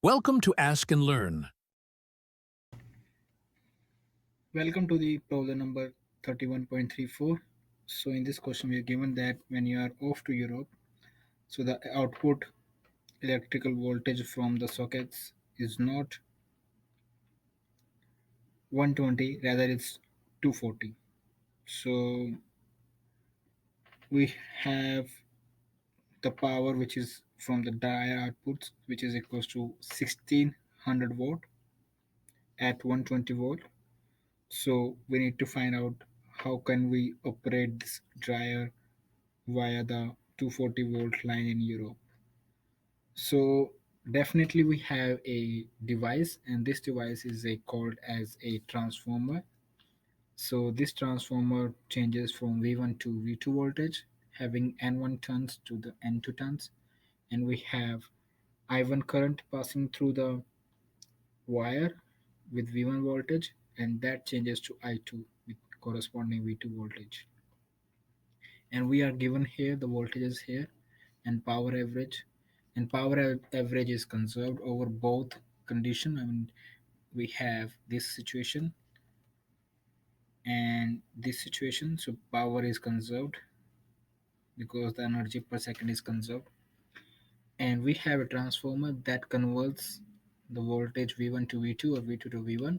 Welcome to Ask and Learn. Welcome to the problem number 31.34. So in this question we are given that when you are off to Europe, so the output electrical voltage from the sockets is not 120, rather it's 240. So we have the power which is from the dryer outputs, which is equals to 1600 watt at 120 volt. So we need to find out how can we operate this dryer via the 240 volt line in Europe. So definitely we have a device, and this device is called as a transformer. So this transformer changes from V1 to V2 voltage, having N1 turns to the N2 turns, and we have I1 current passing through the wire with V1 voltage, and that changes to I2 with corresponding V2 voltage. And we are given here the voltages here and power average, and average is conserved over both condition. I mean, we have this situation and this situation, so power is conserved because the energy per second is conserved. And we have a transformer that converts the voltage V1 to V2 or V2 to V1,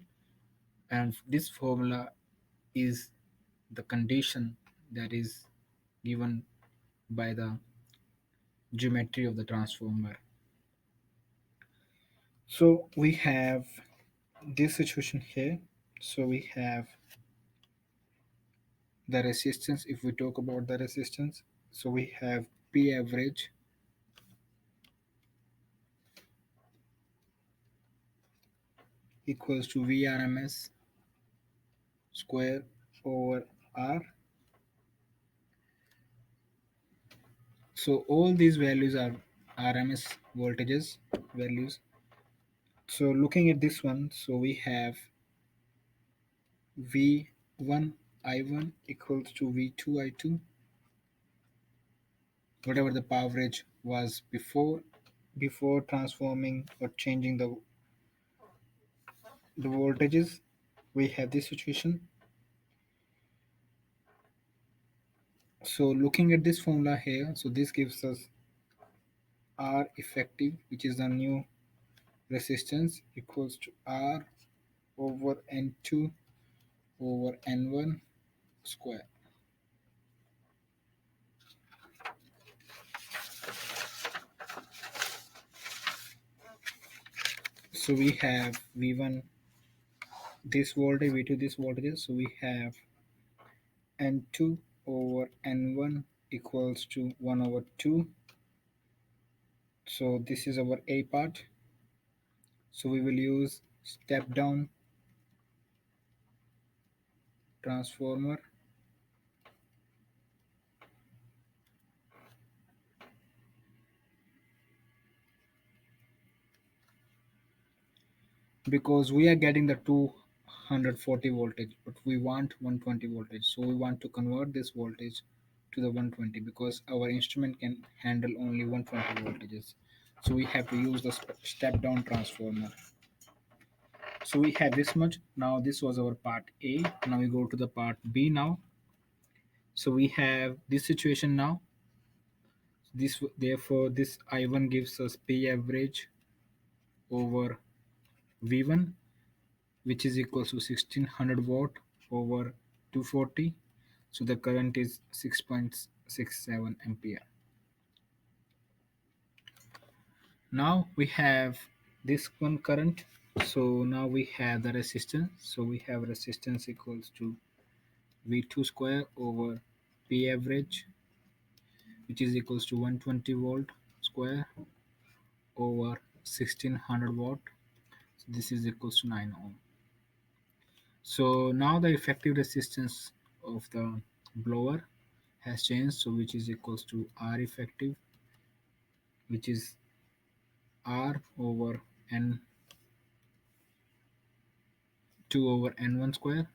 and this formula is the condition that is given by the geometry of the transformer. So we have this situation here. So we have the resistance. If we talk about the resistance, so we have P average equals to Vrms square over R. So all these values are RMS voltages values. So looking at this one, so we have V1 I1 equals to V2 I2, whatever the power average was before transforming or changing the voltages. We have this situation. So looking at this formula here, so this gives us R effective, which is the new resistance, equals to R over N2 over N1 square. So we have V1 this voltage, V2 this voltage. So we have N2 over N1 equals to 1 over 2. So this is our A part. So we will use step down transformer, because we are getting the 240 voltage, but we want 120 voltage. So we want to convert this voltage to the 120 because our instrument can handle only 120 voltages. So we have to use the step down transformer. So we have this much. Now this was our part A. Now we go to the part B now. So we have this situation now. This therefore this I1 gives us P average over V1, which is equal to 1600 watt over 240. So the current is 6.67 ampere. Now we have this one current. So now we have the resistance. So we have resistance equals to V2 square over P average, which is equals to 120 volt square over 1600 watt. So this is equals to 9 ohm. So now the effective resistance of the blower has changed, so which is equals to R effective, which is R over N2 over N1 square.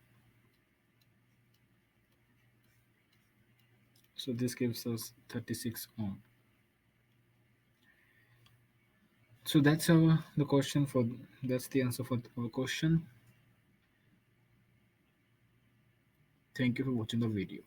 So this gives us 36 ohm. So the question for that's the answer for our question. Thank you for watching the video.